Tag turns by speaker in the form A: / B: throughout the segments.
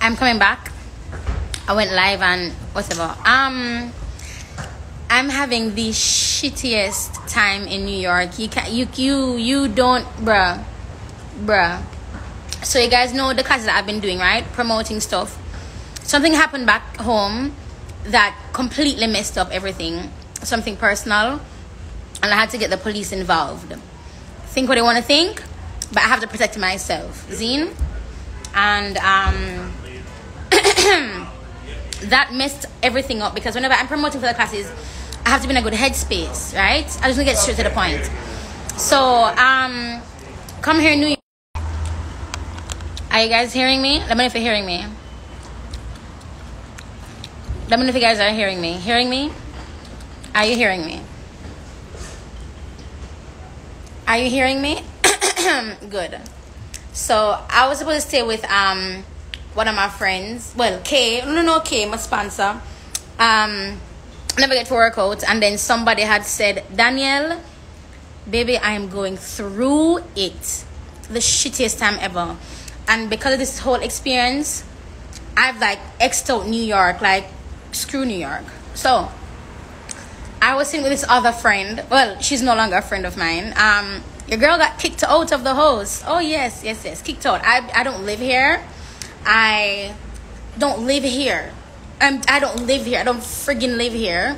A: I'm coming back. I went live and whatever. I'm having the shittiest time in New York. You don't, bruh. So you guys know the classes that I've been doing, right? Promoting stuff. Something happened back home that completely messed up everything. Something personal, and I had to get the police involved. Think what they want to think, but I have to protect myself. Zine? And that messed everything up, because whenever I'm promoting for the classes, I have to be in a good headspace, right? I just want to get straight to the point. So come here, New York. Are you guys hearing me? Let me know if you're hearing me. Let me know if you guys are hearing me. Hearing me? Are you hearing me? Are you hearing me? Good. So I was supposed to stay with one of my friends. Well, Kay, my sponsor. Never get to work out, and then somebody had said, Danielle, baby, I am going through it, the shittiest time ever. And because of this whole experience, I've like X'd out New York, like screw New York. So I was sitting with this other friend. Well, she's no longer a friend of mine. Your girl got kicked out of the house. Oh yes, kicked out. I don't live here. I don't live here. I don't live here. I don't friggin' live here.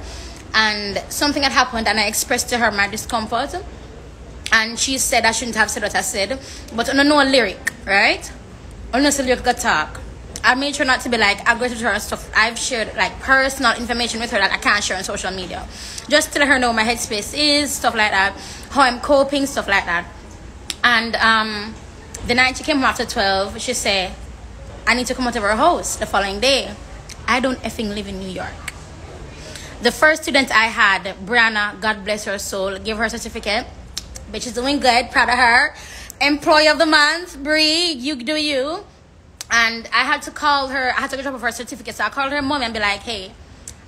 A: And something had happened, and I expressed to her my discomfort. And she said I shouldn't have said what I said. But I don't know a lyric, right? I don't know a lyric, got talk. I made sure not to be like aggressive to her and stuff. I've shared like personal information with her that I can't share on social media. Just to let her know my headspace is, stuff like that. How I'm coping, stuff like that. And the night she came home after 12, she said, I need to come out of her house the following day. I don't effing live in New York. The first student I had, Brianna, God bless her soul, gave her a certificate. Bitch is doing good, proud of her. Employee of the month, Bree, you do you. And I had to call her, I had to get up with her certificate. So I called her mom and be like, hey,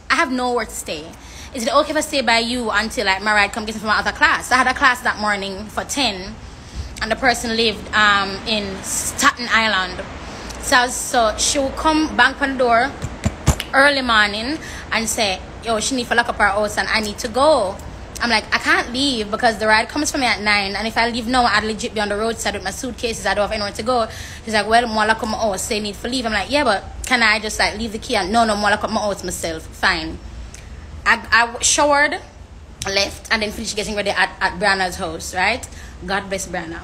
A: I have nowhere to stay. Is it okay if I stay by you until like my ride come get me from my other class? I had a class that morning for 10, and the person lived in Staten Island. So she would come bang on the door early morning and say, yo, she need to lock up her house and I need to go. I'm like, I can't leave because the ride comes for me at 9, and if I leave now, I'd legit be on the roadside with my suitcases. I don't have anywhere to go. She's like, well, more lock up my house, say need to leave. I'm like, yeah, but can I just like leave the key? And no, more lock up my house myself. Fine. I showered, left, and then finished getting ready at Brianna's house, right? God bless Brianna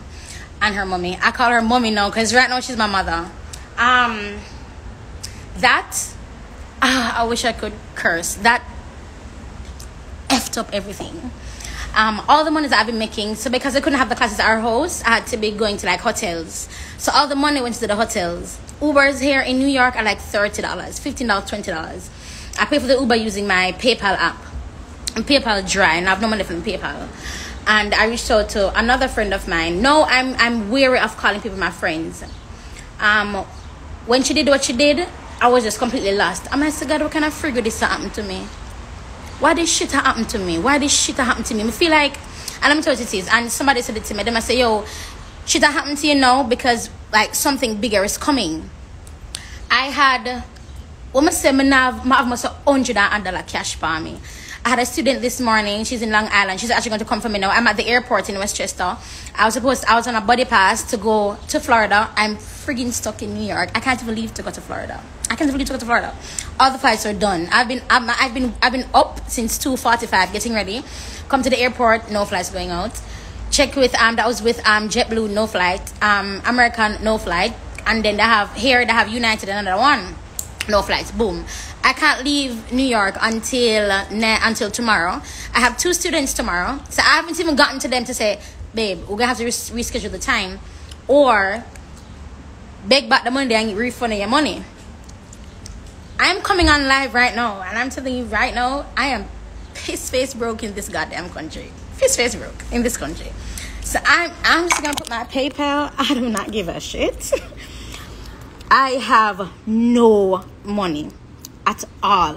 A: and her mommy. I call her mommy now because right now she's my mother. I wish I could curse. That effed up everything. All the money that I've been making, so because I couldn't have the classes at our house, I had to be going to like hotels. So all the money went to the hotels. Ubers here in New York are like $30, $15, $20. I pay for the Uber using my PayPal app. And PayPal dry, and I have no money from PayPal. And I reached out to another friend of mine. No, I'm weary of calling people my friends. When she did what she did, I was just completely lost. I'm like, God, what kind of figure this happened to me? Why this shit happened to me? I feel like, and let me tell you what it is. And somebody said it to me. They might say, yo, shit happened to you now because like something bigger is coming. I had, what I say, I have almost $100 cash for me. I had a student this morning. She's in Long Island. She's actually going to come for me now. I'm at the airport in Westchester. I was on a buddy pass to go to Florida. I'm friggin' stuck in New York. I can't even leave to go to Florida. All the flights are done. I've been up since 2:45 getting ready. Come to the airport, no flights going out. Check with that was with JetBlue, no flight. American, no flight. And then they have United, another one, no flights. Boom. I can't leave New York until tomorrow. I have 2 students tomorrow, so I haven't even gotten to them to say, babe, we're gonna have to reschedule the time, or beg back the money and refund your money. I'm coming on live right now, and I'm telling you right now, I am piss face broke in this goddamn country. Piss face broke in this country. So I'm just gonna put my PayPal. I do not give a shit. I have no money at all.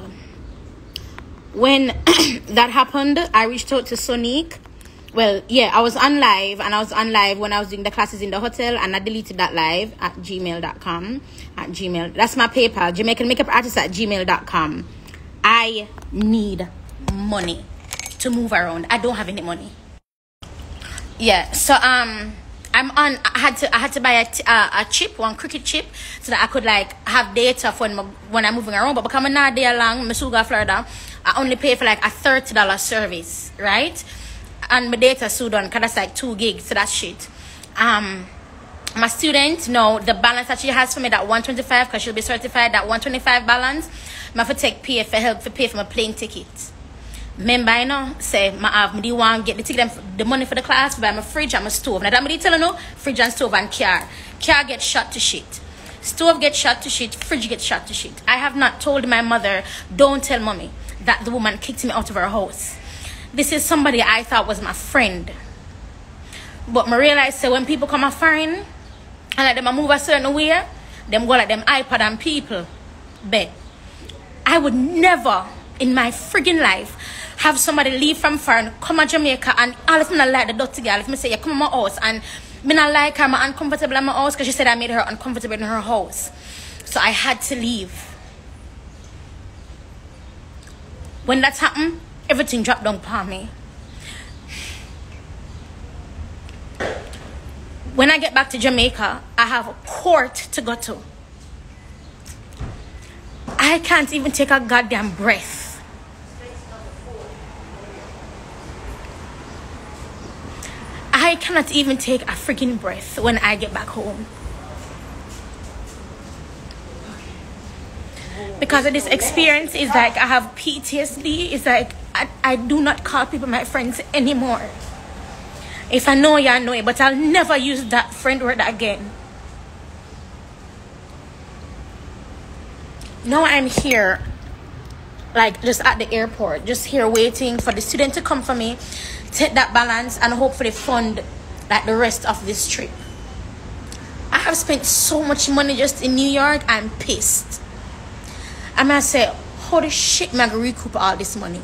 A: When that happened, I reached out to Sonique, well, yeah, I was on live, and I was on live when I was doing the classes in the hotel, and I deleted that live at gmail.com. At Gmail. That's my PayPal, Jamaican Makeup Artist at gmail.com. I need money to move around. I don't have any money. Yeah, so I'm on. I had to buy a chip, one cricket chip, so that I could like have data for when I'm moving around. But because I'm not there long, Masuga, Florida, I only pay for like a $30 service, right? And my data so done, cause that's like 2 gigs, so that's shit. My student, no, the balance that she has for me, that 125, because she'll be certified, that 125 balance, I have to take pay for help for pay for my plane ticket. Remember, you know, say, I do want to get the ticket, the money for the class, buy my fridge and my stove. Now that I'm telling you, fridge and stove and car. Car gets shot to shit. Stove gets shot to shit. Fridge gets shot to shit. I have not told my mother, don't tell mommy, that the woman kicked me out of her house. This is somebody I thought was my friend. But I realized, say, when people come a foreign, and like them move a certain way, them go like them iPad and people. But I would never in my friggin' life have somebody leave from foreign, come to Jamaica, and all of them not like the dirty girl. If me say, you come to my house, and me not like her, I'm uncomfortable in my house, because she said I made her uncomfortable in her house. So I had to leave. When that's happened, everything dropped down upon me. When I get back to Jamaica, I have a court to go to. I can't even take a goddamn breath. I cannot even take a freaking breath when I get back home. Because of this experience, it's like I have PTSD. It's like I do not call people my friends anymore. If I know you, I know you, but I'll never use that friend word again. Now I'm here, like just at the airport, just here waiting for the student to come for me, take that balance, and hopefully fund like the rest of this trip. I have spent so much money just in New York. I'm pissed. I'm gonna say, holy shit, I'm gonna recoup all this money.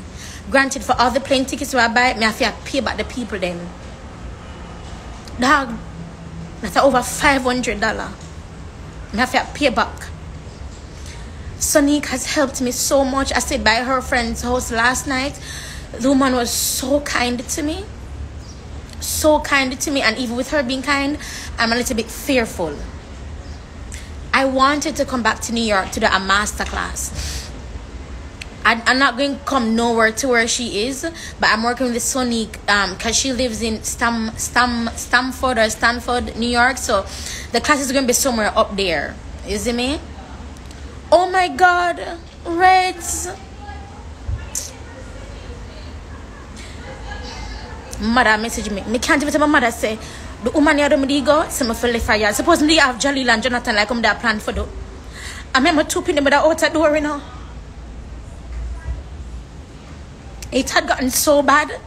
A: Granted, for all the plane tickets I buy, I have to pay back the people then. Dog, that's over $500. I have to pay back. Sonique has helped me so much. I stayed by her friend's house last night. The woman was so kind to me. So kind to me. And even with her being kind, I'm a little bit fearful. I wanted to come back to New York to do a master class. I'm not going to come nowhere to where she is, but I'm working with Sonique because she lives in Stanford, New York. So the class is going to be somewhere up there. You see me? Oh my God, Reds. Mother message me. Me can't even tell my mother say the woman here do go. So me feel fire. Suppose me have Jalil and Jonathan like I'm that plan for do. I remember two people with the outside door, you know. It had gotten so bad.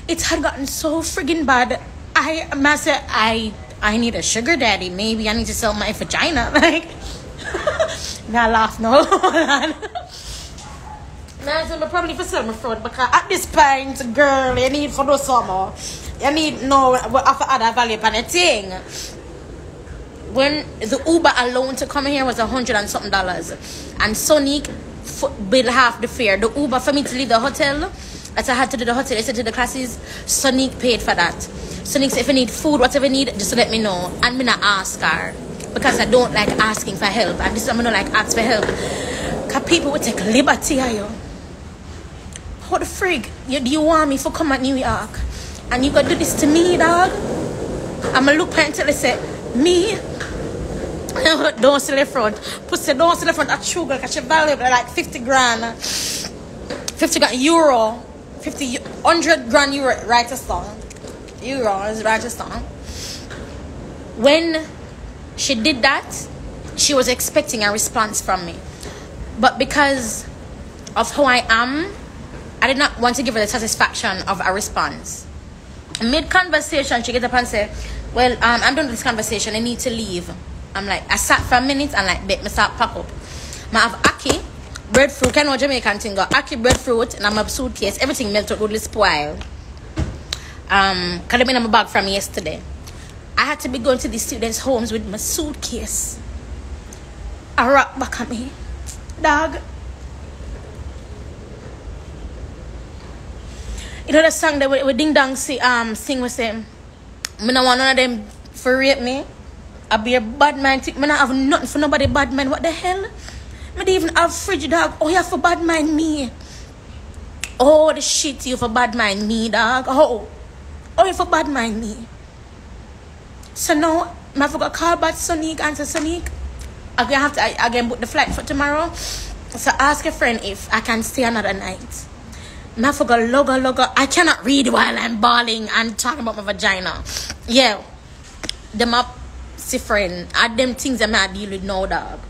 A: It had gotten so friggin' bad. I need a sugar daddy. Maybe I need to sell my vagina. Like, nah, laugh no. I'm probably for sell my fraud because at this point, girl, you need for those summer. You need no other value for the thing. When the Uber alone to come here was $100 and something, and Sonique bill half the fare. The Uber for me to leave the hotel, that I had to do the hotel, I said to the classes, Sonique paid for that. Sonique said if you need food, whatever you need, just let me know. And me not ask her because I don't like asking for help. And this is why I don't like ask for help. Because people would take liberty of you. How the frig do you want me to come at New York? And you gotta do this to me, dog? I'ma look at until they say, me? Don't sell the front. Pussy, don't sell the front at sugar because she valuable like 50 grand. 50 grand euro. 100 grand euro, right a song. Euro is right a song. When she did that, she was expecting a response from me. But because of who I am, I did not want to give her the satisfaction of a response. Mid-conversation, she get up and say, well, I'm done with this conversation. I need to leave. I'm like, I sat for a minute and like, bet me start pack up. I have ackee, breadfruit, kind of Jamaican thing, ackee, breadfruit, and I'm a suitcase. Everything melted, would spoil. Cause I'm in my bag from yesterday. I had to be going to the students' homes with my suitcase. A rock back at me. Dog. You know the song that we ding dong sing with them. Me not want none of them for rape me. I be a bad man. Me not have nothing for nobody bad man. What the hell? Me don't even have fridge, dog. Oh, you have for bad mind me. Oh, the shit you for bad mind me, dog. Oh, you for bad mind me. So now, I forgot to call back Sonic and say, Sonic, I'm going to have to again book the flight for tomorrow. So ask a friend if I can stay another night. I forgot logo. I cannot read while I'm bawling and talking about my vagina. Yeah. Them up, see friend. Are them things that I deal with now, dog.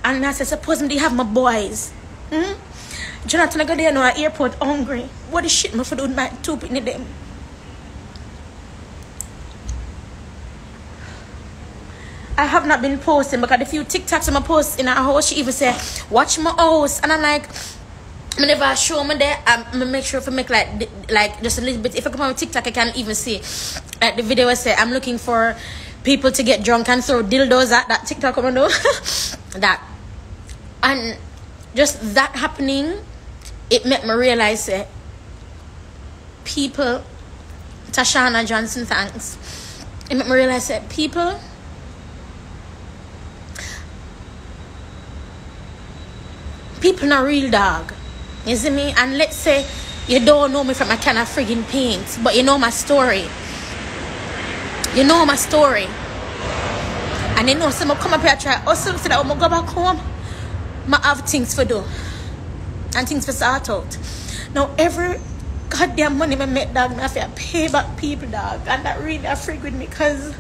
A: And I said, suppose me have my boys. Jonathan, I go there now at airport hungry. What the shit me for doing my two in them? I have not been posting because the few TikToks I'm post in our house, she even say, watch my house. And I'm like, whenever I show me there, I make sure if I make like just a little bit. If I come on TikTok, I can even see like the video I say, I'm looking for people to get drunk and throw dildos at that TikTok. Come on, that. And just that happening, it made me realize that people, Tashana Johnson, thanks. It made me realize that people not real, dog. You see me? And let's say you don't know me from a can of friggin' paint, but you know my story. You know my story. And you know someone come up here and try hustle so that when I go back home, I have things to do. And things to sort out. Now every goddamn money I make, dog, I have to pay back people, dog. And that really freak with me because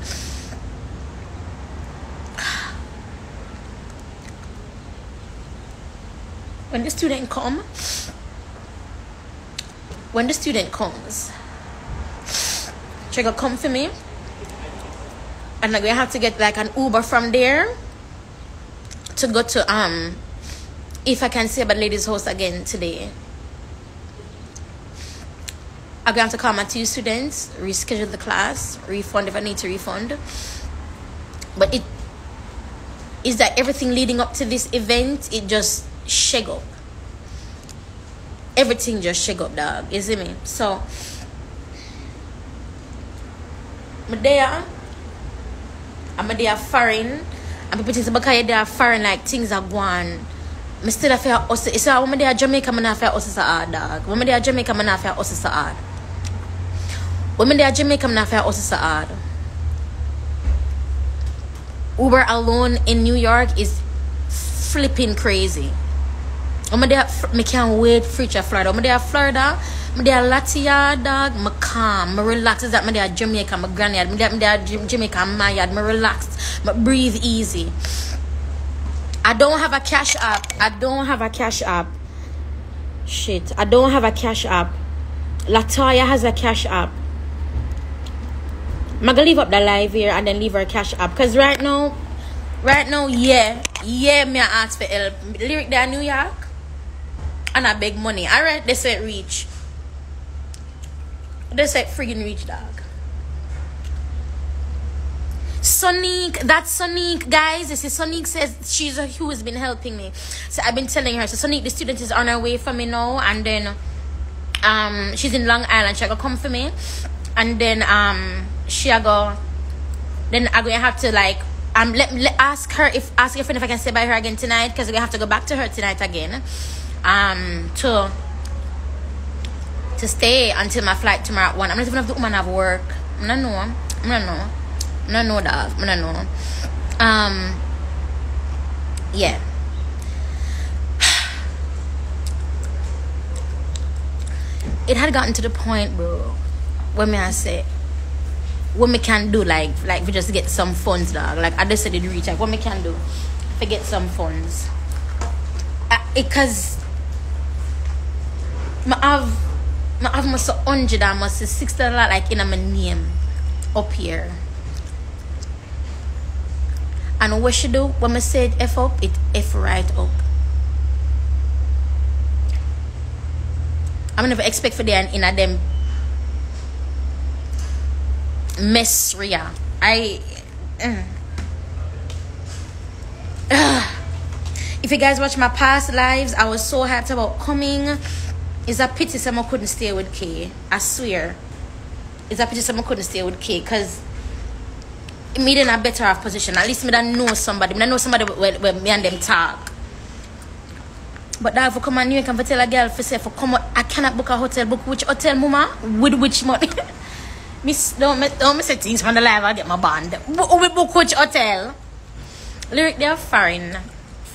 A: when the student comes, she gonna come for me, and I'm gonna have to get like an Uber from there to go to if I can see about ladies' house again today. I'm gonna have to call my 2 students, reschedule the class, refund if I need to refund. But it is that everything leading up to this event, it just shake up. Everything just shake up, dog. You see me? So I'm there foreign, and people think because they are foreign, like things are going. I still feel us. It's when they are Jamaica, I feel us so hard, dog. When they are Jamaica, I feel us so hard. When they are Jamaica, I feel us so hard. Uber alone in New York is flipping crazy. I can't wait for reach Florida. I'm there Florida. I'm there Latia, dog. I'm calm. I relax. Is that I'm there Jamaica, my granddad. I'm there Jamaica, my yard. I relaxed. I breathe easy. I don't have a cash app. Shit. I don't have a cash app. Latoya has a cash app. I'm gonna leave up the live here and then leave her cash app. Because right now, yeah, me I ask for help. Lyric there New York. And I beg money. Alright, they said reach. They said friggin' reach, dog. Sonic, that's Sonic, guys. This is Sonic says she's who has been helping me. So I've been telling her. So Sonic, the student is on her way for me now, and then she's in Long Island. She go come for me, and then then I'm gonna have to like ask her if I can stay by her again tonight, because we're gonna have to go back to her tonight again. To stay until my flight tomorrow at 1. I'm not even if the woman have work. I don't know, dog. Yeah. It had gotten to the point, bro, when I say what me can do, like we just get some funds, dog. Like I just said it reach, like what me can do to get some funds. Because I have must $100 and must $60 like in my name up here. And what she do when I say it F up, it F right up. I never expect for them in a them Mesria. If you guys watch my past lives, I was so hyped about coming. It's a pity someone couldn't stay with Kay. I swear. It's a pity someone couldn't stay with Kay, because me in a better off position. At least me don't know somebody. Me don't know somebody where me and them talk. But that for come on New York and for tell a girl for say for come out, I cannot book a hotel. Book which hotel, mama? With which money? don't say things from the live. I get my band. We book which hotel? Lyric, they are foreign.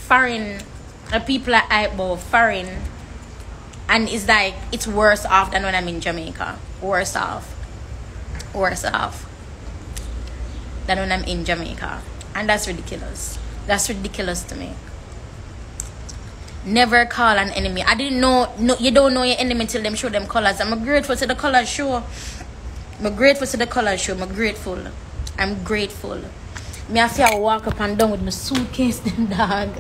A: The people are eyeball foreign. And it's like, it's worse off than when I'm in Jamaica. Worse off than when I'm in Jamaica. And that's ridiculous. That's ridiculous to me. Never call an enemy. I didn't know, no, you don't know your enemy till them show them colors. I'm grateful to the color show. I'm grateful. Me have to walk up and down with my suitcase, them dog.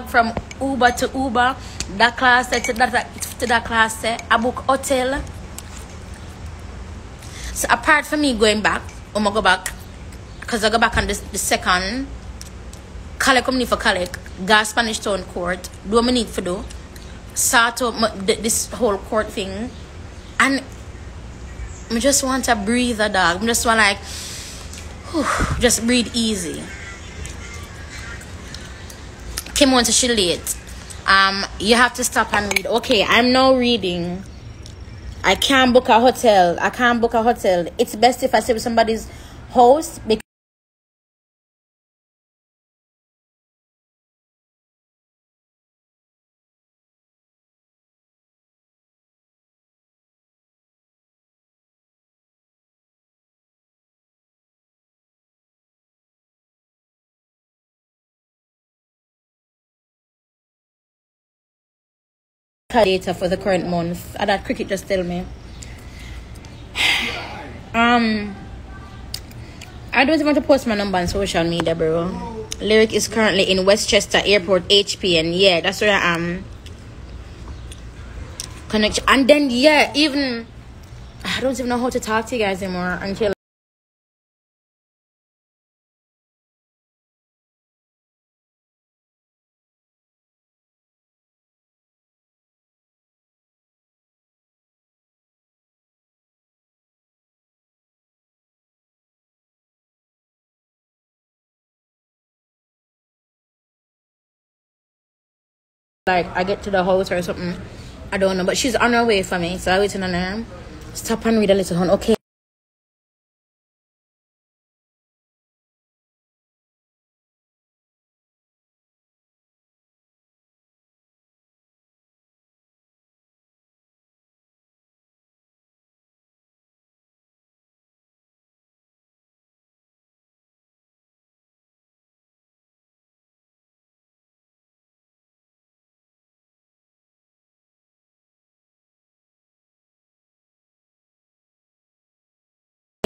A: From Uber to Uber. That class to that class. I book hotel. So apart from me going back, I'm gonna go back, because I go back on the second. Collect company for collect. Go Spanish Town Court. Do what I need to do. Start up this whole court thing. And I just want to breathe a dog. I just want like, just breathe easy. Kim wants to she late. You have to stop and read. Okay, I'm now reading. I can't book a hotel. It's best if I stay with somebody's house, because data for the current month. And that cricket just tell me. I don't even want to post my number on social media, bro. Lyric is currently in Westchester Airport HP, and yeah, that's where I am. Connection, and then yeah, even I don't even know how to talk to you guys anymore until like I get to the house or something. I don't know, but she's on her way for me, so I waiting on her. Stop and read a little one. Okay.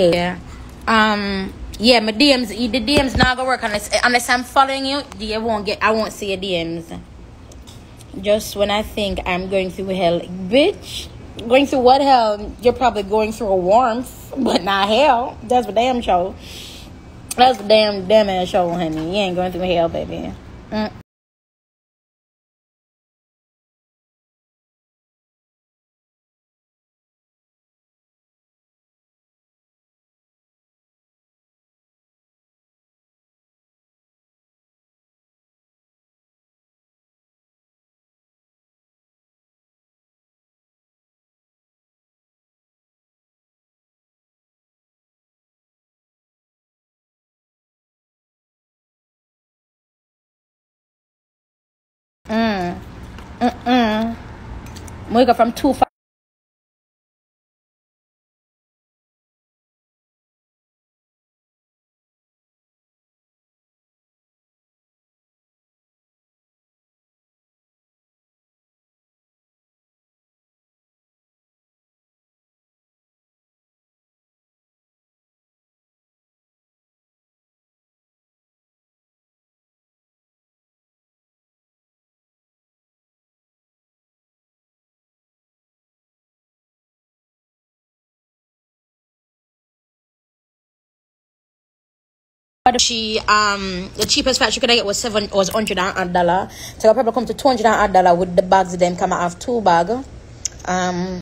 A: Yeah. Yeah, my DMs, the DMs not gonna work unless I'm following you. I won't see your DMs. Just when I think I'm going through hell, bitch. Going through what hell? You're probably going through a warmth, but not hell. That's for damn show. That's for damn ass show, honey. You ain't going through hell, baby. We got from 2 She the cheapest flight she could get was $100. So I'll probably come to $200 with the bags. Then come I have 2 bags.